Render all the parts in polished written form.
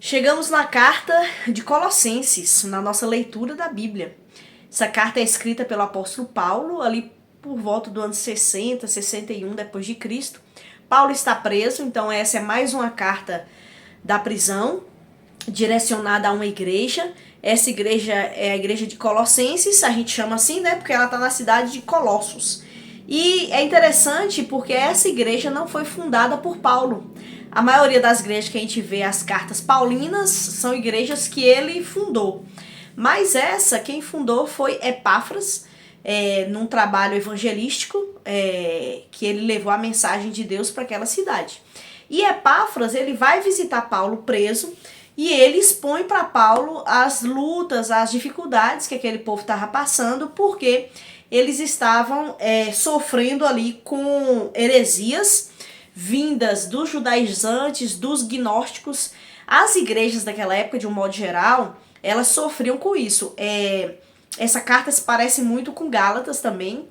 Chegamos na carta de Colossenses, na nossa leitura da Bíblia. Essa carta é escrita pelo apóstolo Paulo, ali por volta do ano 60, 61 depois de Cristo. Paulo está preso, então essa é mais uma carta da prisão, direcionada a uma igreja. Essa igreja é a igreja de Colossenses, a gente chama assim, né, porque ela está na cidade de Colossos. E é interessante porque essa igreja não foi fundada por Paulo. A maioria das igrejas que a gente vê as cartas paulinas são igrejas que ele fundou. Mas essa, quem fundou foi Epáfras, num trabalho evangelístico, que ele levou a mensagem de Deus para aquela cidade. E Epáfras, ele vai visitar Paulo preso e ele expõe para Paulo as lutas, as dificuldades que aquele povo estava passando, porque eles estavam sofrendo ali com heresias vindas dos judaizantes, dos gnósticos. As igrejas daquela época, de um modo geral, elas sofriam com isso. Essa carta se parece muito com Gálatas também,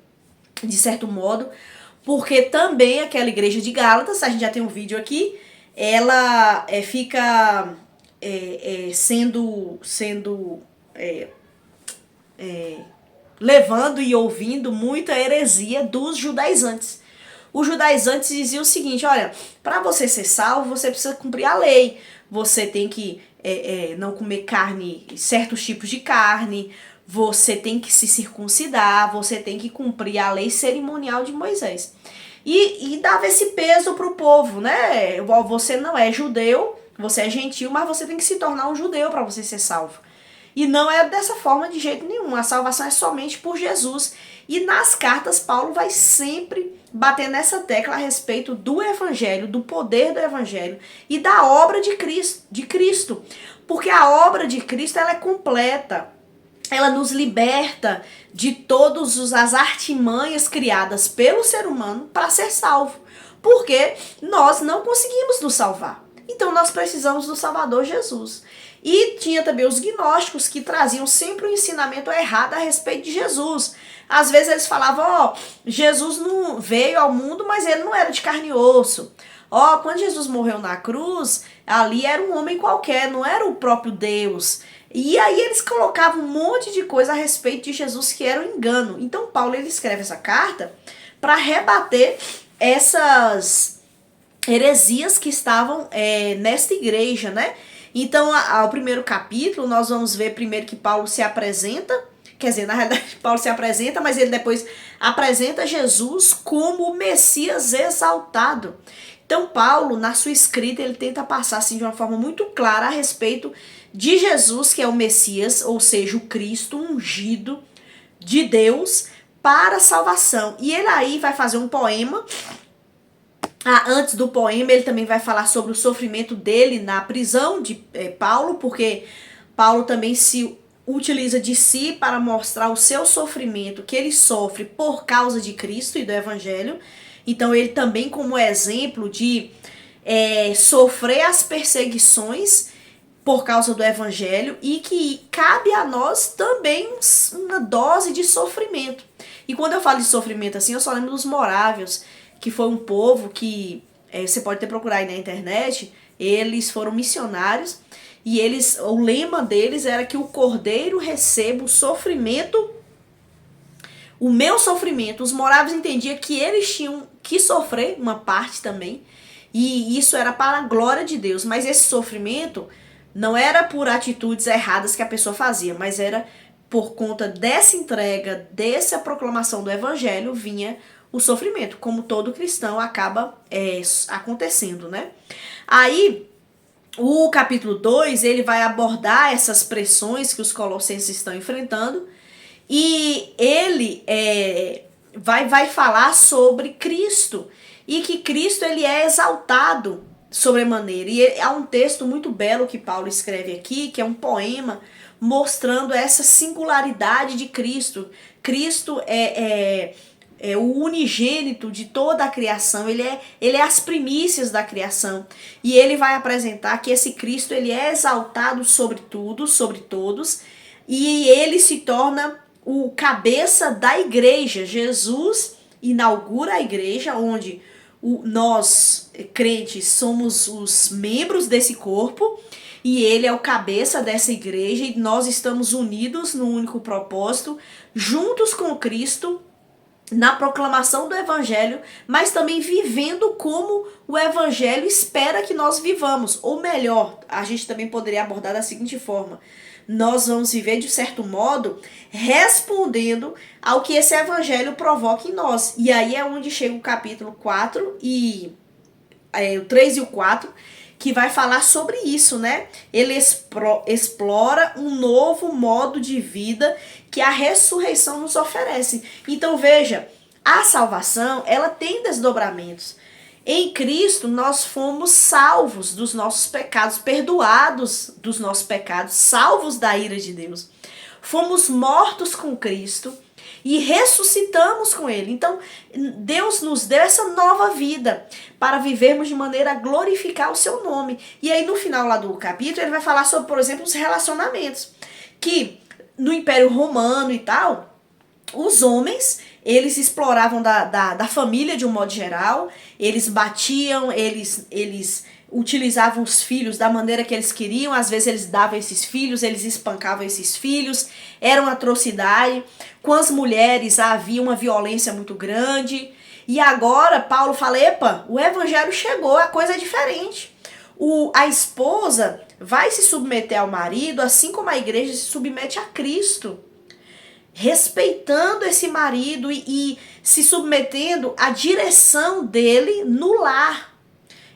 de certo modo, porque também aquela igreja de Gálatas, a gente já tem um vídeo aqui, ela fica levando e ouvindo muita heresia dos judaizantes. Os judaizantes diziam o seguinte: olha, para você ser salvo, você precisa cumprir a lei. Você tem que não comer carne, certos tipos de carne, você tem que se circuncidar, você tem que cumprir a lei cerimonial de Moisés. E dava esse peso pro povo, né? Você não é judeu, você é gentil, mas você tem que se tornar um judeu para você ser salvo. E não é dessa forma de jeito nenhum. A salvação é somente por Jesus. E nas cartas, Paulo vai sempre bater nessa tecla a respeito do evangelho, do poder do evangelho e da obra de Cristo. Porque a obra de Cristo, ela é completa. Ela nos liberta de todas as artimanhas criadas pelo ser humano para ser salvo. Porque nós não conseguimos nos salvar. Então nós precisamos do Salvador Jesus. E tinha também os gnósticos, que traziam sempre um ensinamento errado a respeito de Jesus. Às vezes eles falavam, Jesus não veio ao mundo, mas ele não era de carne e osso. Quando Jesus morreu na cruz, ali era um homem qualquer, não era o próprio Deus. E aí eles colocavam um monte de coisa a respeito de Jesus que era um engano. Então Paulo, ele escreve essa carta para rebater essas heresias que estavam nesta igreja, né? Então, ao primeiro capítulo, nós vamos ver primeiro que Paulo se apresenta, quer dizer, na realidade, Paulo se apresenta, mas ele depois apresenta Jesus como o Messias exaltado. Então, Paulo, na sua escrita, ele tenta passar assim, de uma forma muito clara a respeito de Jesus, que é o Messias, ou seja, o Cristo ungido de Deus para a salvação. E ele aí vai fazer um poema. Antes do poema, ele também vai falar sobre o sofrimento dele na prisão de Paulo, porque Paulo também se utiliza de si para mostrar o seu sofrimento que ele sofre por causa de Cristo e do Evangelho. Então ele também, como exemplo de sofrer as perseguições por causa do Evangelho, e que cabe a nós também uma dose de sofrimento. E quando eu falo de sofrimento assim, eu só lembro dos morávios, que foi um povo que, você pode até procurar aí na internet, eles foram missionários, e o lema deles era que o cordeiro receba o sofrimento, o meu sofrimento. Os morávios entendiam que eles tinham que sofrer uma parte também, e isso era para a glória de Deus, mas esse sofrimento não era por atitudes erradas que a pessoa fazia, mas era por conta dessa entrega, dessa proclamação do evangelho, vinha o sofrimento, como todo cristão acaba acontecendo, né? Aí, o capítulo 2, ele vai abordar essas pressões que os colossenses estão enfrentando, e ele vai falar sobre Cristo, e que Cristo, ele é exaltado sobremaneira. E há um texto muito belo que Paulo escreve aqui, que é um poema mostrando essa singularidade de Cristo. Cristo é o unigênito de toda a criação, ele é as primícias da criação, e ele vai apresentar que esse Cristo, ele é exaltado sobre tudo, sobre todos, e ele se torna o cabeça da igreja. Jesus inaugura a igreja, onde nós, crentes, somos os membros desse corpo, e ele é o cabeça dessa igreja e nós estamos unidos num único propósito, juntos com Cristo, na proclamação do evangelho, mas também vivendo como o evangelho espera que nós vivamos. Ou melhor, a gente também poderia abordar da seguinte forma: nós vamos viver de certo modo respondendo ao que esse evangelho provoca em nós. E aí é onde chega o capítulo 4 e o 3 e o 4, que vai falar sobre isso, né? Ele explora um novo modo de vida que a ressurreição nos oferece. Então veja, a salvação, ela tem desdobramentos. Em Cristo nós fomos salvos dos nossos pecados, perdoados dos nossos pecados, salvos da ira de Deus. Fomos mortos com Cristo e ressuscitamos com Ele. Então, Deus nos deu essa nova vida para vivermos de maneira a glorificar o seu nome. E aí, no final lá do capítulo, ele vai falar sobre, por exemplo, os relacionamentos. Que no Império Romano e tal, os homens, eles exploravam da família de um modo geral, eles batiam, eles utilizavam os filhos da maneira que eles queriam, às vezes eles davam esses filhos, eles espancavam esses filhos, era uma atrocidade. Com as mulheres havia uma violência muito grande. E agora Paulo fala, epa, o evangelho chegou, a coisa é diferente. A esposa vai se submeter ao marido, assim como a igreja se submete a Cristo, respeitando esse marido e se submetendo à direção dele no lar.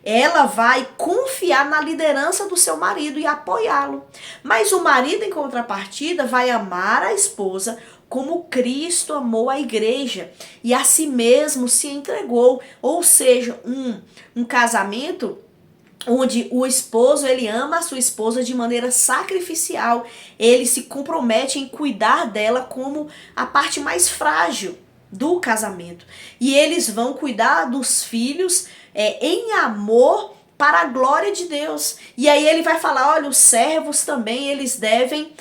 Ela vai confiar na liderança do seu marido e apoiá-lo. Mas o marido, em contrapartida, vai amar a esposa como Cristo amou a igreja e a si mesmo se entregou. Ou seja, um casamento onde o esposo, ele ama a sua esposa de maneira sacrificial. Ele se compromete em cuidar dela como a parte mais frágil do casamento. E eles vão cuidar dos filhos em amor para a glória de Deus. E aí ele vai falar, olha, os servos também, eles devem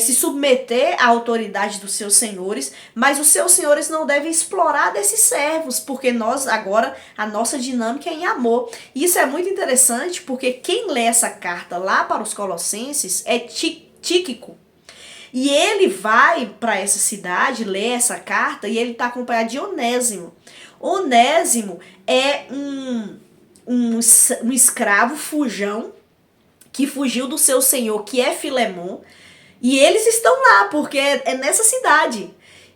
se submeter à autoridade dos seus senhores, mas os seus senhores não devem explorar desses servos, porque nós agora, a nossa dinâmica é em amor. E isso é muito interessante, porque quem lê essa carta lá para os Colossenses é Tíquico. E ele vai para essa cidade, lê essa carta, e ele está acompanhado de Onésimo. Onésimo é um escravo fujão, que fugiu do seu senhor, que é Filemon, e eles estão lá, porque é nessa cidade.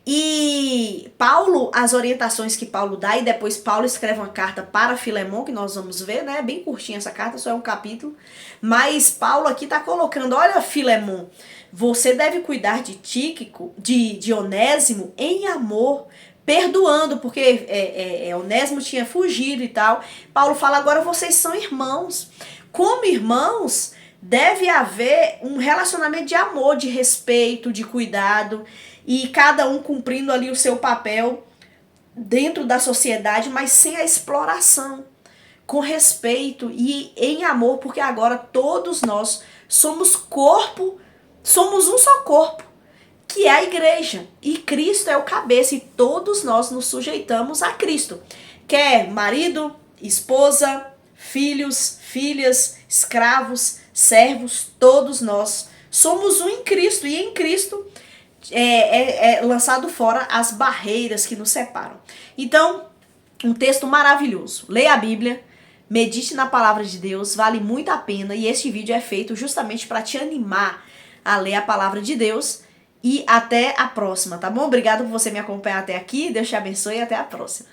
E Paulo, as orientações que Paulo dá, e depois Paulo escreve uma carta para Filemon, que nós vamos ver, né? Bem curtinha essa carta, só é um capítulo. Mas Paulo aqui está colocando, olha, Filemon, você deve cuidar de Tíquico, de Onésimo, em amor, perdoando, porque Onésimo tinha fugido e tal. Paulo fala, agora vocês são irmãos. Como irmãos, deve haver um relacionamento de amor, de respeito, de cuidado, e cada um cumprindo ali o seu papel dentro da sociedade, mas sem a exploração, com respeito e em amor, porque agora todos nós somos corpo, somos um só corpo, que é a igreja, e Cristo é o cabeça, e todos nós nos sujeitamos a Cristo, quer marido, esposa, filhos, filhas, escravos, servos, todos nós somos um em Cristo, e em Cristo é lançado fora as barreiras que nos separam. Então, um texto maravilhoso. Leia a Bíblia, medite na palavra de Deus, vale muito a pena, e este vídeo é feito justamente para te animar a ler a palavra de Deus. E até a próxima, tá bom? Obrigado por você me acompanhar até aqui, Deus te abençoe e até a próxima.